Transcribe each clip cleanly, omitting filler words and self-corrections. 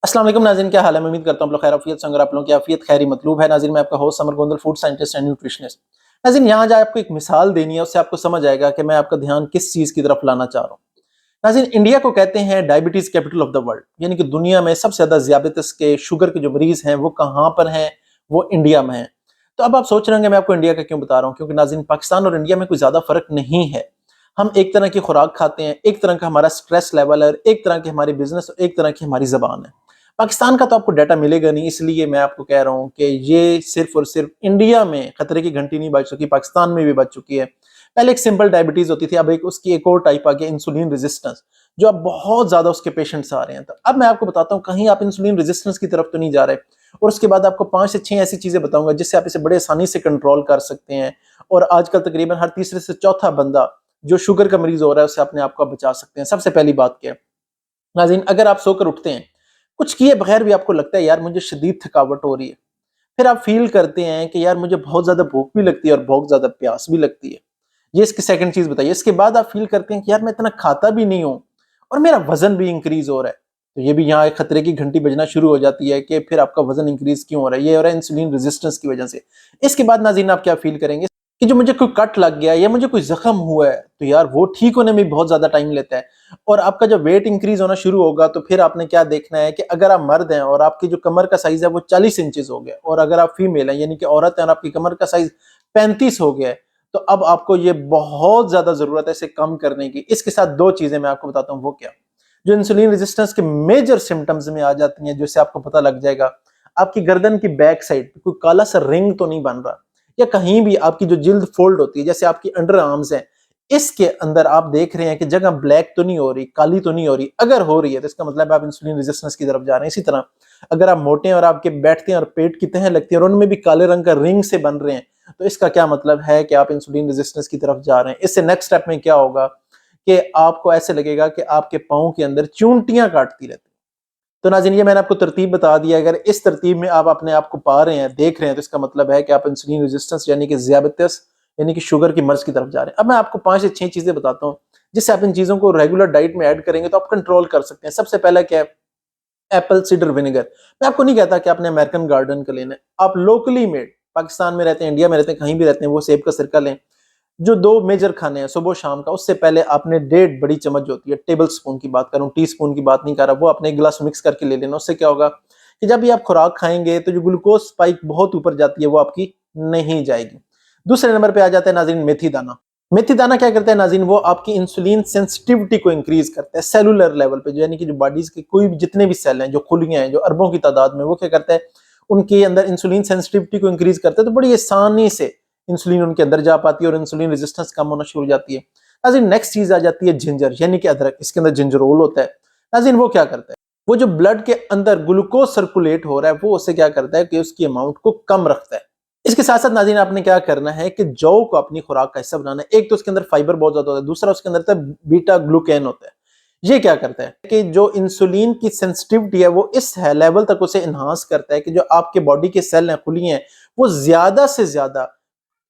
अस्सलाम वालेकुम नाज़रीन, क्या हाल है। मैं उम्मीद करता हूँ आप लोग खैर आफियत से होंगे। आप लोगों की आफियत खैरी मतलूब है। नाज़रीन, मैं आपका host summer Gondal, food scientist and nutritionist. नाज़रीन, यहाँ आज आपको एक मिसाल देनी है, उससे आपको समझ आएगा कि मैं आपका ध्यान किस चीज़ की तरफ लाना चाह रहा हूँ। नाज़रीन, इंडिया को कहते हैं diabetes capital of the world, यानी कि दुनिया में सबसे ज़्यादा ज़ियादतीस के शुगर के जो मरीज़ हैं वो कहाँ पर हैं? वो इंडिया में हैं। तो अब आप सोच रहे होंगे मैं आपको इंडिया का क्यों बता रहा हूँ? क्योंकि नाज़रीन, पाकिस्तान और इंडिया में कोई ज़्यादा फ़र्क नहीं है। हम एक तरह की खुराक खाते हैं, एक तरह का हमारा स्ट्रेस लेवल है, एक तरह की हमारी बिज़नेस और एक तरह की हमारी ज़बान है। पाकिस्तान का तो आपको डाटा मिलेगा नहीं, इसलिए मैं आपको कह रहा हूँ कि ये सिर्फ और सिर्फ इंडिया में खतरे की घंटी नहीं बज चुकी, पाकिस्तान में भी बज चुकी है। पहले एक सिंपल डायबिटीज होती थी, अब एक उसकी एक और टाइप आ गया, इंसुलिन रेजिस्टेंस, जो अब बहुत ज्यादा उसके पेशेंट्स आ रहे हैं। तो अब मैं आपको बताता हूँ कहीं आप इंसुलिन रेजिस्टेंस की तरफ तो नहीं जा रहे, और उसके बाद आपको 5 से 6 ऐसी चीजें बताऊंगा जिससे आप इसे बड़े आसानी से कंट्रोल कर सकते हैं। और आजकल तकरीबन हर तीसरे से चौथा बंदा जो शुगर का मरीज हो रहा है उससे अपने आप को बचा सकते हैं। सबसे पहली बात क्या है नाज़रीन, अगर आप सोकर उठते हैं, कुछ किए बगैर भी आपको लगता है यार मुझे शदीद थकावट हो रही है, फिर आप फील करते हैं कि यार मुझे बहुत ज्यादा भूख भी लगती है और बहुत ज्यादा प्यास भी लगती है, ये इसकी सेकंड चीज बताइए। इसके बाद आप फील करते हैं कि यार मैं इतना खाता भी नहीं हूं और मेरा वजन भी इंक्रीज हो रहा है, तो ये भी यहाँ एक खतरे की घंटी बजना शुरू हो जाती है कि फिर आपका वजन इंक्रीज क्यों हो रहा है, ये हो रहा है इंसुलिन रेजिस्टेंस की वजह से। इसके बाद नाज़रीन आप क्या फील करेंगे कि जो मुझे कोई कट लग गया या मुझे कोई जख्म हुआ है, तो यार वो ठीक होने में बहुत ज्यादा टाइम लेता है। और आपका जब वेट इंक्रीज होना शुरू होगा तो फिर आपने क्या देखना है कि अगर आप मर्द हैं और आपकी जो कमर का साइज है वो 40 इंचेस हो गया, और अगर आप फीमेल हैं यानी कि औरत है और आपकी कमर का साइज 35 हो गया है, तो अब आपको ये बहुत ज्यादा जरूरत है इसे कम करने की। इसके साथ दो चीजें मैं आपको बताता हूँ, वो क्या जो इंसुलिन रेजिस्टेंस के मेजर सिम्टम्स में आ जाती हैं, जिससे आपको पता लग जाएगा आपकी गर्दन की बैक साइड कोई काला सा रिंग तो नहीं बन रहा, या कहीं भी आपकी जो जिल्द फोल्ड होती है, जैसे आपकी अंडर आर्म्स है, इसके अंदर आप देख रहे हैं कि जगह ब्लैक तो नहीं हो रही, काली तो नहीं हो रही। अगर हो रही है तो इसका मतलब आप इंसुलिन रेजिस्टेंस की तरफ जा रहे हैं। इसी तरह अगर आप मोटे हैं और आपके बैठते हैं और पेट की तह लगती है और उनमें भी काले रंग का रिंग से बन रहे हैं, तो इसका क्या मतलब है कि आप इंसुलिन रेजिस्टेंस की तरफ जा रहे हैं। इससे नेक्स्ट स्टेप में क्या होगा कि आपको ऐसे लगेगा कि आपके पाँव के अंदर चूंटियां काटती रहती हैं। तो नाज़रीन, ये मैंने आपको तरतीब बता दिया, अगर इस तरतीब में आप अपने आप को पा रहे हैं, देख रहे हैं, तो इसका मतलब है कि आप इंसुलिन रेजिस्टेंस यानी कि ज़ियादतीस यानी कि शुगर की मर्ज की तरफ जा रहे हैं। अब मैं आपको 5 से 6 चीजें बताता हूँ जिससे आप इन चीजों को रेगुलर डाइट में ऐड करेंगे तो आप कंट्रोल कर सकते हैं। सबसे पहला क्या है? Apple cedar vinegar. मैं आपको नहीं कहता कि आपने अमेरिकन गार्डन का लेना है, आप लोकली मेड, पाकिस्तान में रहते हैं, इंडिया में रहते हैं, कहीं भी रहते हैं, वो सेब का सिरका लें। जो 2 मेजर खाने हैं सुबह शाम का, उससे पहले आपने 1.5 बड़ी चम्मच जो होती है, टेबल स्पून की बात करूं, टी स्पून की बात नहीं कर रहा, वो अपने एक गिलास मिक्स करके ले लेना। उससे क्या होगा कि जब भी आप खुराक खाएंगे तो जो ग्लूकोज स्पाइक बहुत ऊपर जाती है वो आपकी नहीं जाएगी। दूसरे नंबर पे आ जाता है नाज़रीन मेथी दाना। मेथी दाना क्या करता है नाज़रीन? वो आपकी इंसुलिन सेंसिटिविटी को इंक्रीज करता है सेलुलर लेवल पे, यानी कि जो बॉडीज के कोई भी जितने भी सेल हैं, जो खुलियां हैं, जो अरबों की तादाद में, वो क्या करता है उनके अंदर इंसुलिन सेंसिटिविटी को इंक्रीज करता है, तो बड़ी आसानी से इंसुलिन उनके अंदर जा पाती है और इंसुलिन रेजिस्टेंस कम होना शुरू हो जाती है। नाज़रीन, नेक्स्ट चीज आ जाती है जिंजर यानी कि अदरक। इसके अंदर जिंजरोल होता है। नाज़रीन, वो क्या करता है? वो जो ब्लड के अंदर ग्लूकोज सर्कुलेट हो रहा है वो उससे क्या करता है कि उसकी अमाउंट को कम रखता है। इसके साथ साथ नाज़रीन आपने क्या करना है कि जौ को अपनी खुराक का हिस्सा बनाना है। एक तो उसके अंदर फाइबर बहुत ज्यादा होता है, दूसरा उसके अंदर बीटा ग्लूकेन होता है। ये क्या करता है कि जो इंसुलिन की सेंसिटिविटी है वो इस लेवल तक उसे एनहांस करता है कि जो आपके बॉडी के सेल हैं, खुली हैं, वो ज्यादा से ज्यादा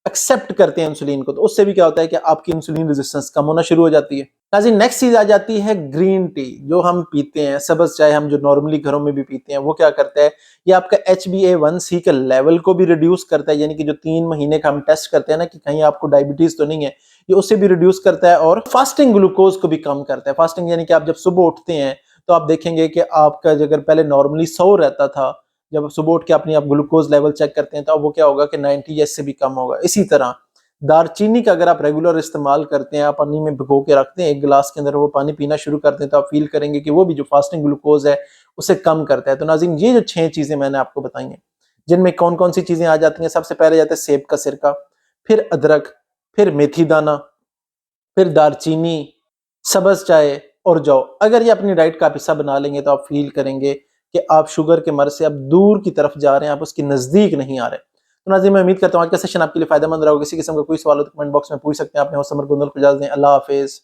एक्सेप्ट करते हैं इंसुलिन को। तो उससे भी क्या होता है कि आपकी इंसुलिन रेजिस्टेंस कम होना शुरू हो जाती है। नाज़रीन, नेक्स्ट चीज आ जाती है ग्रीन टी, जो हम पीते हैं, सब्ज चाय हम जो नॉर्मली घरों में भी पीते हैं। वो क्या करता है? ये आपका HbA1c के लेवल को भी रिड्यूस करता है, यानी कि जो 3 महीने का हम टेस्ट करते हैं ना कि कहीं आपको डायबिटीज तो नहीं है, ये उससे भी रिड्यूस करता है। और फास्टिंग ग्लूकोज को भी कम करता है। फास्टिंग यानी कि आप जब सुबह उठते हैं तो आप देखेंगे कि आपका अगर पहले नॉर्मली 100 रहता था, जब सुबह उठ के अपनी आप ग्लूकोज लेवल चेक करते हैं तो अब वो क्या होगा कि 90 या इससे भी कम होगा। इसी तरह दारचीनी का अगर आप रेगुलर इस्तेमाल करते हैं, आप पानी में भिगो के रखते हैं, एक गिलास के अंदर वो पानी पीना शुरू करते हैं, तो आप फील करेंगे कि वो भी जो फास्टिंग ग्लूकोज है उसे कम करता है। तो नाज़रीन, ये जो 6 चीजें मैंने आपको बताई हैं, जिनमें कौन कौन सी चीजें आ जाती हैं, सबसे पहले जाता है सेब का सिरका, फिर अदरक, फिर मेथी दाना, फिर दारचीनी, सब्ज चाय और जौ। अगर ये अपनी डाइट का हिस्सा बना लेंगे तो आप फील करेंगे कि आप शुगर के मर्ज से अब दूर की तरफ जा रहे हैं, आप उसके नजदीक नहीं आ रहे। तो नाज़रीन, मैं उम्मीद करता हूँ आज का सेशन आपके लिए फायदेमंद रहा होगा। किसी किस्म का कोई सवाल हो तो कमेंट बॉक्स में पूछ सकते हैं। आपने समर गुंदल को इजाजत दें। अल्लाह हाफिज।